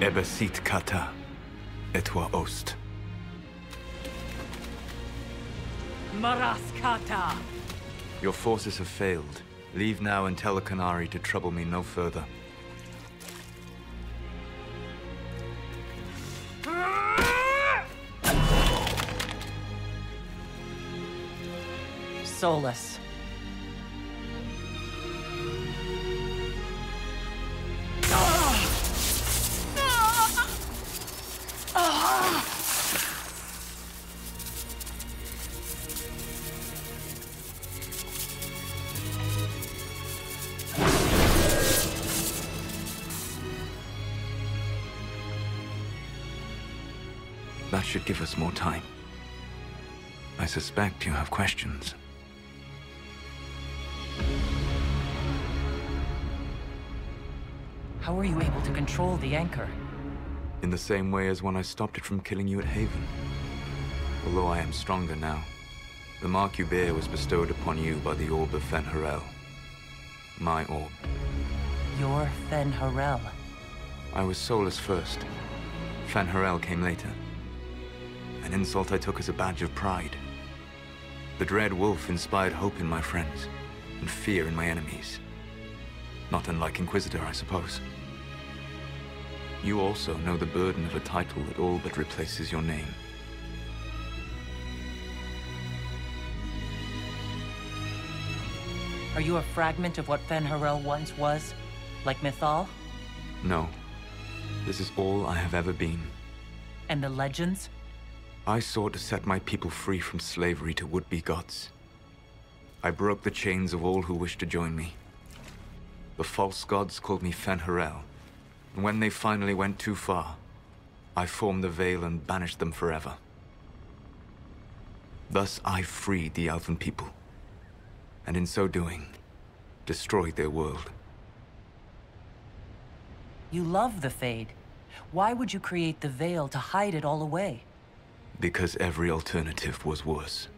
Ebesit kata, etwa ost. Maraskata! Your forces have failed. Leave now and tell the Canary to trouble me no further. Solus. That should give us more time. I suspect you have questions. How were you able to control the anchor? In the same way as when I stopped it from killing you at Haven. Although I am stronger now. The mark you bear was bestowed upon you by the orb of Fen'Harel. My orb. You're Fen'Harel. I was Solus first. Fen'Harel came later. An insult I took as a badge of pride. The Dread Wolf inspired hope in my friends, and fear in my enemies. Not unlike Inquisitor, I suppose. You also know the burden of a title that all but replaces your name. Are you a fragment of what Fen'Harel once was? Like Mythal? No. This is all I have ever been. And the legends? I sought to set my people free from slavery to would-be gods. I broke the chains of all who wished to join me. The false gods called me Fen'Harel, and when they finally went too far, I formed the Veil and banished them forever. Thus I freed the Elven people, and in so doing, destroyed their world. You love the Fade. Why would you create the Veil to hide it all away? Because every alternative was worse.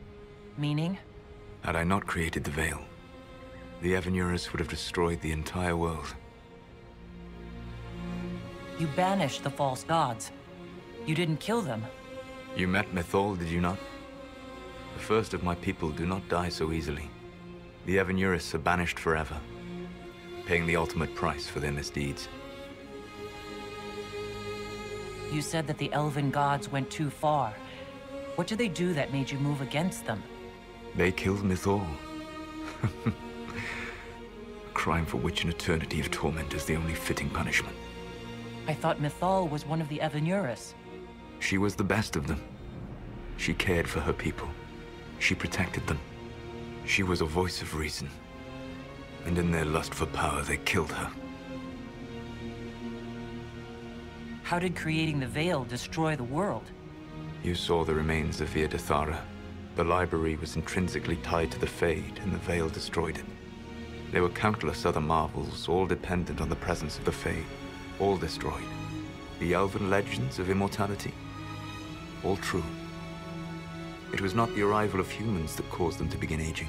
Meaning? Had I not created the Veil, the Evanurus would have destroyed the entire world. You banished the false gods. You didn't kill them. You met Mythal, did you not? The first of my people do not die so easily. The Evanurus are banished forever, paying the ultimate price for their misdeeds. You said that the elven gods went too far. What did they do that made you move against them? They killed Mythal. A crime for which an eternity of torment is the only fitting punishment. I thought Mythal was one of the Evanurus. She was the best of them. She cared for her people. She protected them. She was a voice of reason. And in their lust for power, they killed her. How did creating the Veil destroy the world? You saw the remains of Via Dethara. The library was intrinsically tied to the Fade, and the Veil destroyed it. There were countless other marvels, all dependent on the presence of the Fade, all destroyed. The elven legends of immortality, all true. It was not the arrival of humans that caused them to begin aging.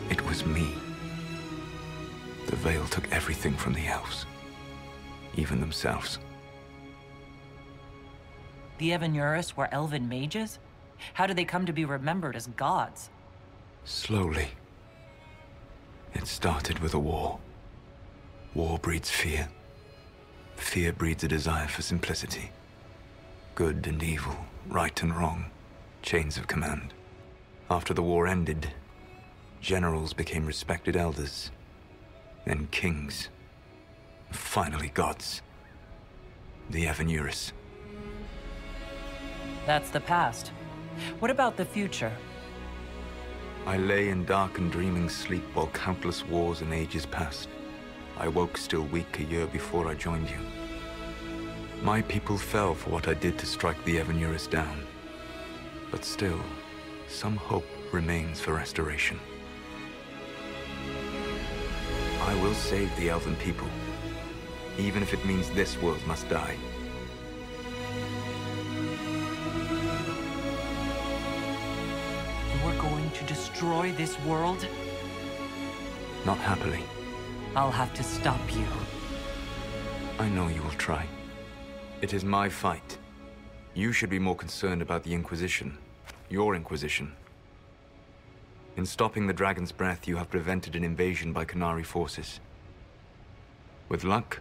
It was me. The Veil took everything from the elves, even themselves. The Evanurus were elven mages? How did they come to be remembered as gods? Slowly. It started with a war. War breeds fear. Fear breeds a desire for simplicity. Good and evil, right and wrong, chains of command. After the war ended, generals became respected elders, then kings, finally gods. The Evanurus. That's the past. What about the future? I lay in dark and dreaming sleep while countless wars and ages passed. I woke still weak a year before I joined you. My people fell for what I did to strike the Evanurus down. But still, some hope remains for restoration. I will save the Elven people, even if it means this world must die. You are going to destroy this world? Not happily. I'll have to stop you. I know you will try. It is my fight. You should be more concerned about the Inquisition. Your Inquisition. In stopping the Dragon's Breath, you have prevented an invasion by Qunari forces. With luck,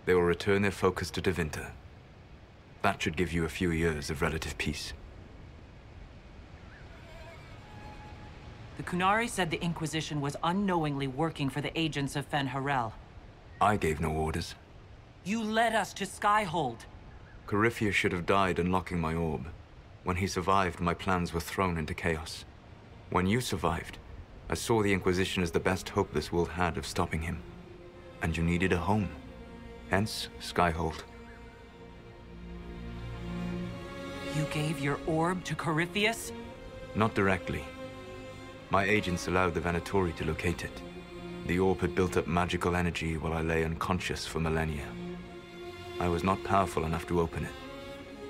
they will return their focus to Tevinter. That should give you a few years of relative peace. The Qunari said the Inquisition was unknowingly working for the agents of Fen'Harel. I gave no orders. You led us to Skyhold. Corypheus should have died unlocking my orb. When he survived, my plans were thrown into chaos. When you survived, I saw the Inquisition as the best hope this world had of stopping him. And you needed a home. Hence, Skyhold. You gave your orb to Corypheus? Not directly. My agents allowed the Venatori to locate it. The orb had built up magical energy while I lay unconscious for millennia. I was not powerful enough to open it.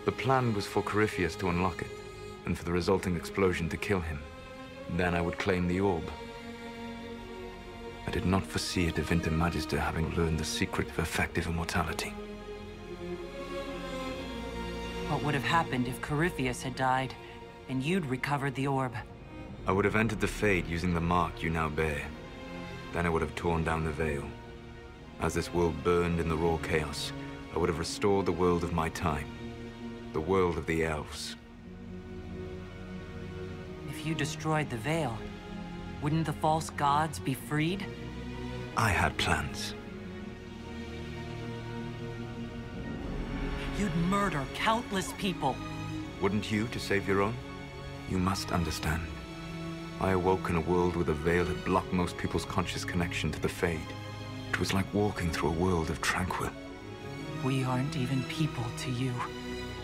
The plan was for Corypheus to unlock it, and for the resulting explosion to kill him. Then I would claim the orb. I did not foresee a Tevinter Magister having learned the secret of effective immortality. What would have happened if Corypheus had died, and you'd recovered the orb? I would have entered the Fade using the mark you now bear. Then I would have torn down the veil. As this world burned in the raw chaos, I would have restored the world of my time. The world of the elves. If you destroyed the veil, wouldn't the false gods be freed? I had plans. You'd murder countless people. Wouldn't you to save your own? You must understand. I awoke in a world where the veil had blocked most people's conscious connection to the Fade. It was like walking through a world of tranquil. We aren't even people to you.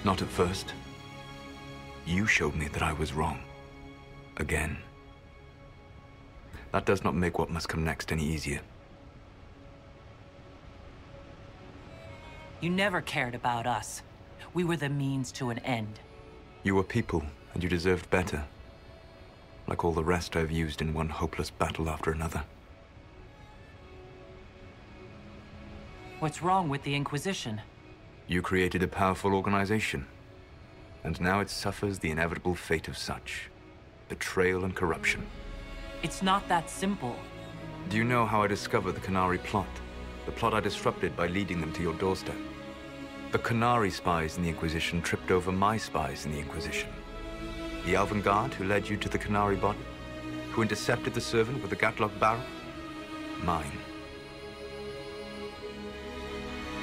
Not at first. You showed me that I was wrong. Again. That does not make what must come next any easier. You never cared about us. We were the means to an end. You were people, and you deserved better. Like all the rest I've used in one hopeless battle after another. What's wrong with the Inquisition? You created a powerful organization. And now it suffers the inevitable fate of such. Betrayal and corruption. It's not that simple. Do you know how I discovered the Qunari plot? The plot I disrupted by leading them to your doorstep. The Qunari spies in the Inquisition tripped over my spies in the Inquisition. The Elven Guard who led you to the Qunari body? Who intercepted the servant with the Gatlock barrel? Mine.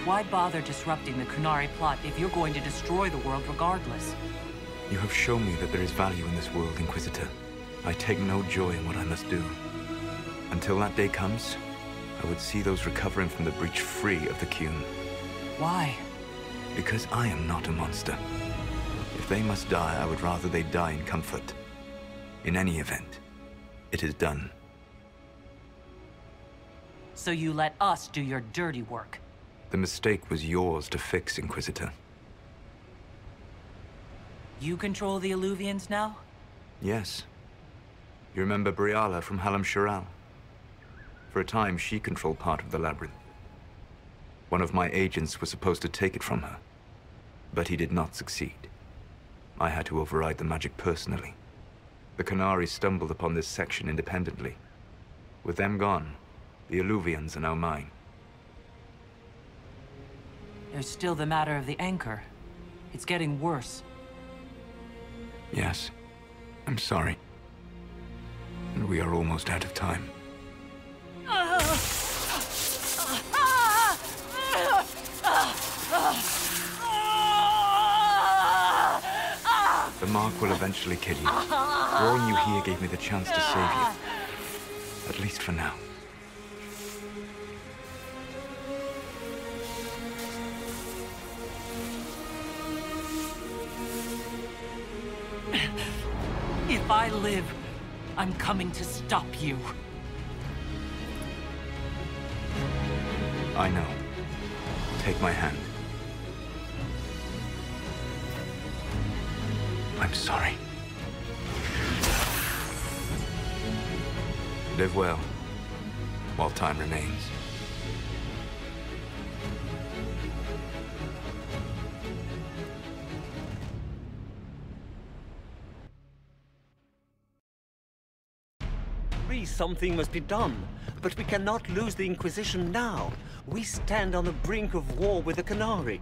Why bother disrupting the Qunari plot if you're going to destroy the world regardless? You have shown me that there is value in this world, Inquisitor. I take no joy in what I must do. Until that day comes, I would see those recovering from the breach free of the Qun. Why? Because I am not a monster. If they must die, I would rather they die in comfort. In any event, it is done. So you let us do your dirty work. The mistake was yours to fix, Inquisitor. You control the Illuvians now? Yes. You remember Briala from Halam Shiral? For a time, she controlled part of the labyrinth. One of my agents was supposed to take it from her, but he did not succeed. I had to override the magic personally. The Qunari stumbled upon this section independently. With them gone, the Illuvians are now mine. There's still the matter of the anchor. It's getting worse. Yes, I'm sorry. And we are almost out of time. The mark will eventually kill you. Drawing you here gave me the chance to save you. At least for now. If I live, I'm coming to stop you. I know. Take my hand. I'm sorry. Live well, while time remains. Something must be done, but we cannot lose the Inquisition now. We stand on the brink of war with the Canary.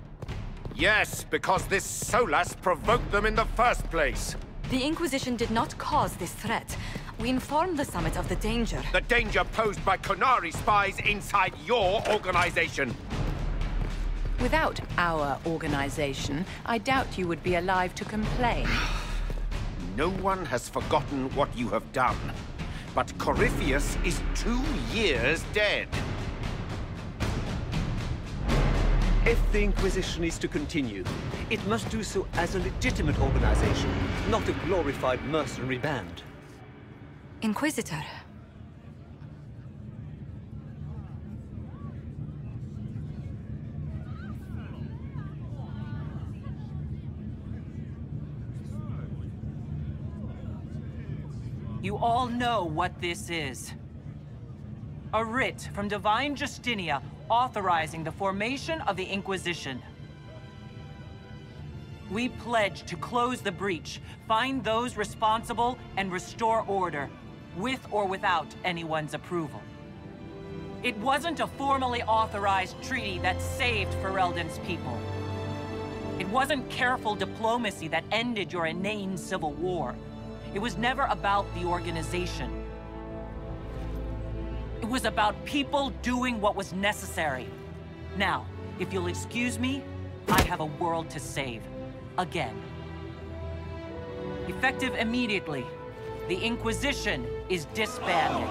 Yes, because this Solas provoked them in the first place. The Inquisition did not cause this threat. We informed the Summit of the danger. The danger posed by Canary spies inside your organization. Without our organization, I doubt you would be alive to complain. No one has forgotten what you have done. But Corypheus is 2 years dead. If the Inquisition is to continue, it must do so as a legitimate organization, not a glorified mercenary band. Inquisitor. You all know what this is. A writ from Divine Justinia authorizing the formation of the Inquisition. We pledge to close the breach, find those responsible, and restore order, with or without anyone's approval. It wasn't a formally authorized treaty that saved Ferelden's people. It wasn't careful diplomacy that ended your inane civil war. It was never about the organization. It was about people doing what was necessary. Now, if you'll excuse me, I have a world to save. Again. Effective immediately, the Inquisition is disbanded.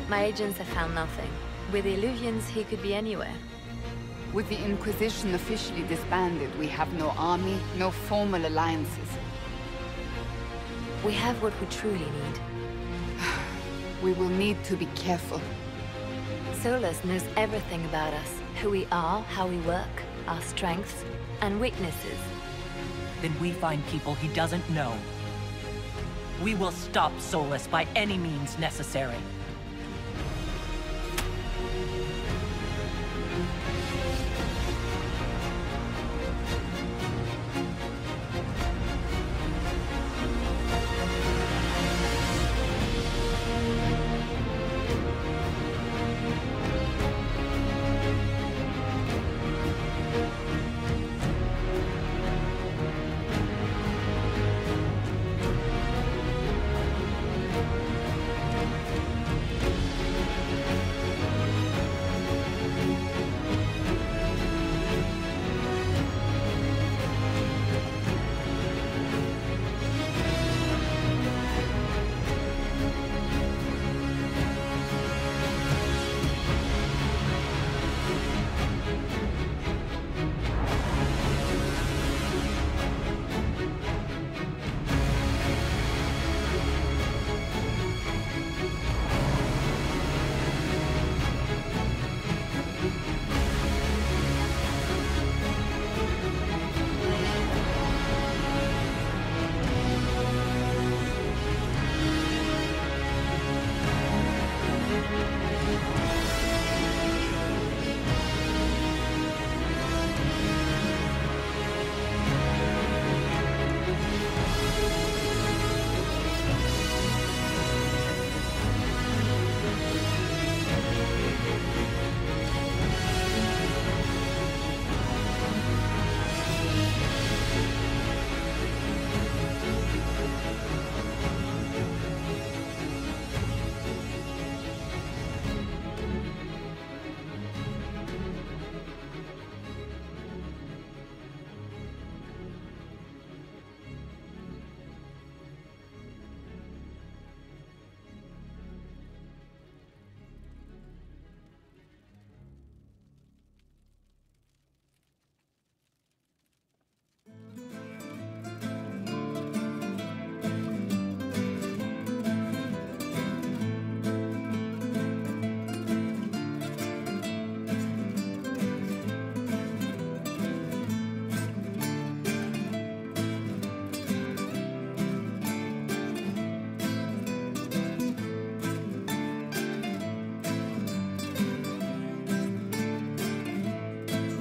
My agents have found nothing. With the Illuvians, he could be anywhere. With the Inquisition officially disbanded, we have no army, no formal alliances. We have what we truly need. We will need to be careful. Solus knows everything about us. Who we are, how we work, our strengths and weaknesses. Then we find people he doesn't know. We will stop Solus by any means necessary.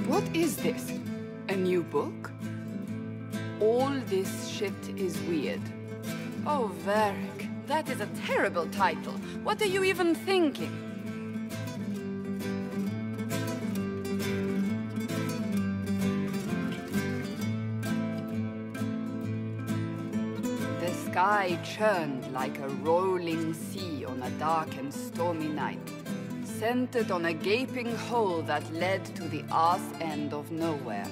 What is this? A new book? All this shit is weird. Oh, Varric, that is a terrible title. What are you even thinking? The sky churned like a rolling sea on a dark and stormy night, centered on a gaping hole that led to the arse end of nowhere.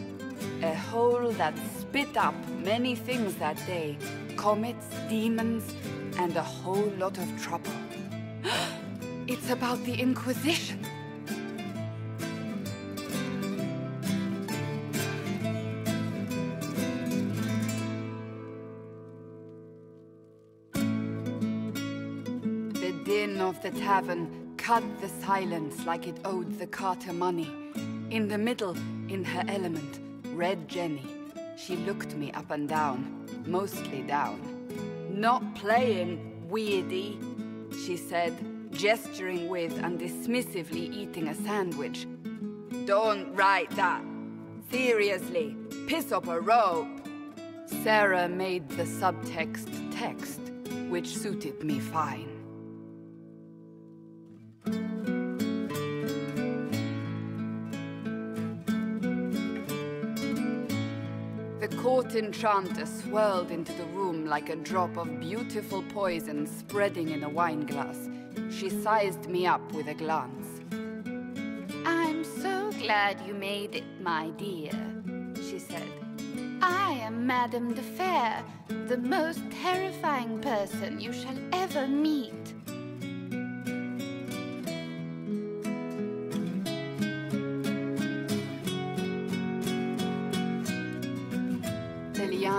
A hole that spit up many things that day, comets, demons, and a whole lot of trouble. It's about the Inquisition. The din of the tavern cut the silence like it owed the carter money. In the middle, in her element, Red Jenny. She looked me up and down, mostly down. Not playing, weirdy, she said, gesturing with and dismissively eating a sandwich. Don't write that. Seriously, piss up a rope. Sarah made the subtext text, which suited me fine. The court enchanter swirled into the room like a drop of beautiful poison spreading in a wineglass. She sized me up with a glance. I'm so glad you made it, my dear, she said. I am Madame de Fair, the most terrifying person you shall ever meet.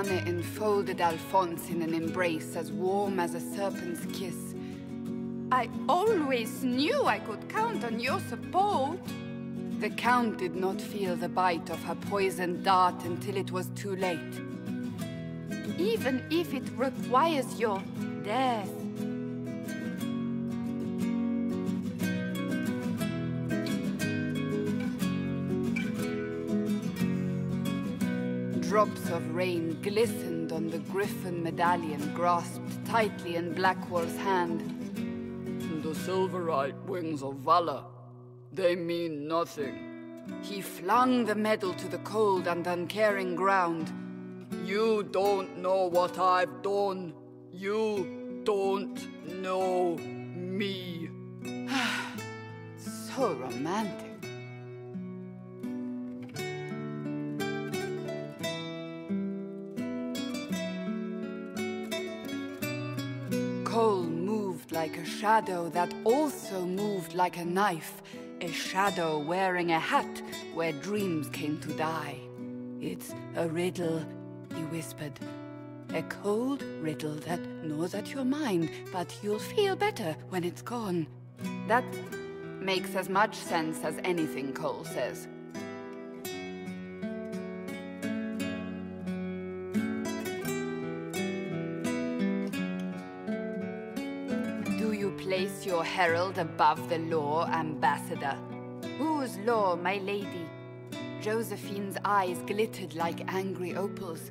Nane enfolded Alphonse in an embrace as warm as a serpent's kiss. I always knew I could count on your support. The Count did not feel the bite of her poisoned dart until it was too late. Even if it requires your death. Drops of rain glistened on the griffin medallion grasped tightly in Blackwall's hand. The silverite wings of valor, they mean nothing. He flung the medal to the cold and uncaring ground. You don't know what I've done. You don't know me. So romantic. Cole moved like a shadow that also moved like a knife. A shadow wearing a hat where dreams came to die. It's a riddle, he whispered. A cold riddle that gnaws at your mind, but you'll feel better when it's gone. That makes as much sense as anything Cole says. Place your herald above the law, Ambassador. Whose law, my lady? Josephine's eyes glittered like angry opals.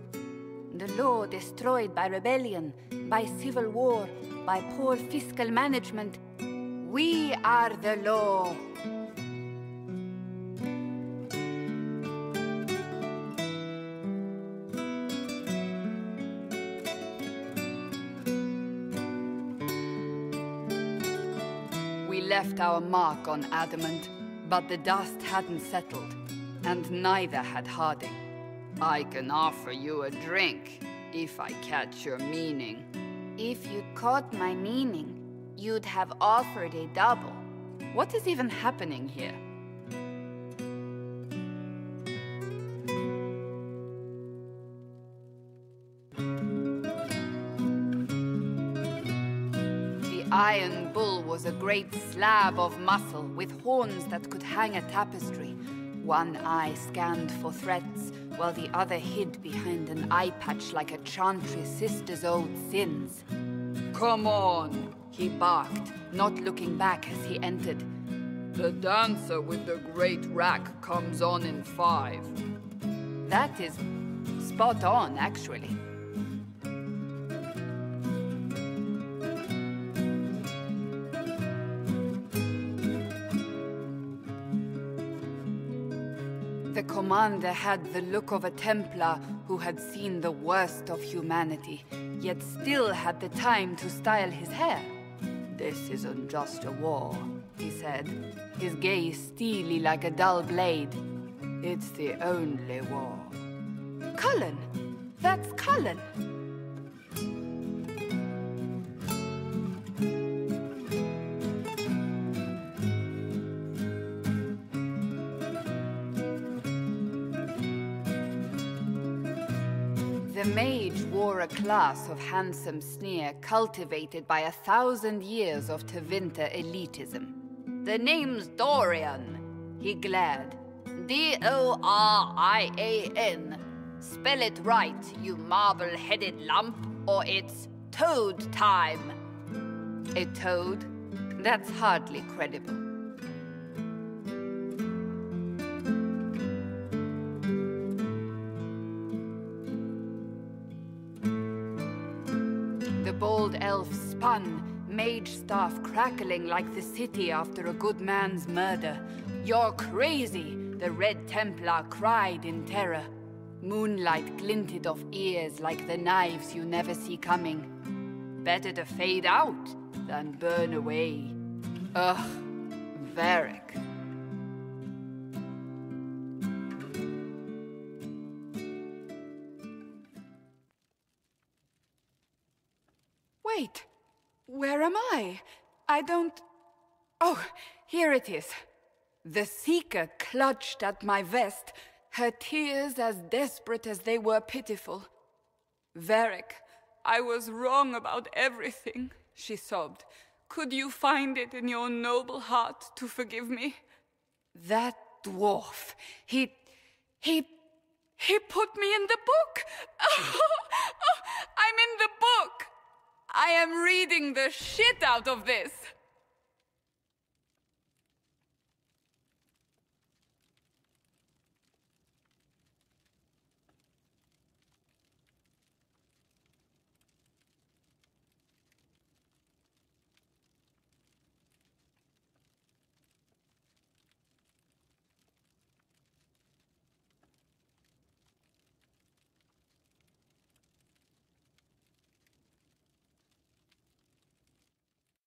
The law destroyed by rebellion, by civil war, by poor fiscal management. We are the law. Left our mark on adamant, but the dust hadn't settled, and neither had Harding. I can offer you a drink, if I catch your meaning. If you caught my meaning, you'd have offered a double. What is even happening here? Iron Bull was a great slab of muscle with horns that could hang a tapestry. One eye scanned for threats, while the other hid behind an eye patch like a chantry sister's old sins. Come on, he barked, not looking back as he entered. The dancer with the great rack comes on in 5. That is spot on, actually. The commander had the look of a Templar who had seen the worst of humanity, yet still had the time to style his hair. This isn't just a war, he said, his gaze steely like a dull blade. It's the only war. Cullen! That's Cullen! The mage wore a class of handsome sneer cultivated by 1,000 years of Tevinter elitism. The name's Dorian, he glared. D-O-R-I-A-N. Spell it right, you marble-headed lump, or it's toad time. A toad? That's hardly credible. The bold elf spun, mage staff crackling like the city after a good man's murder. You're crazy, the Red Templar cried in terror. Moonlight glinted off ears like the knives you never see coming. Better to fade out than burn away. Ugh, Varric. Wait, where am I? I don't... Oh, here it is. The Seeker clutched at my vest, her tears as desperate as they were pitiful. Varric, I was wrong about everything, she sobbed. Could you find it in your noble heart to forgive me? That dwarf, he put me in the book! I'm in the book! I am reading the shit out of this!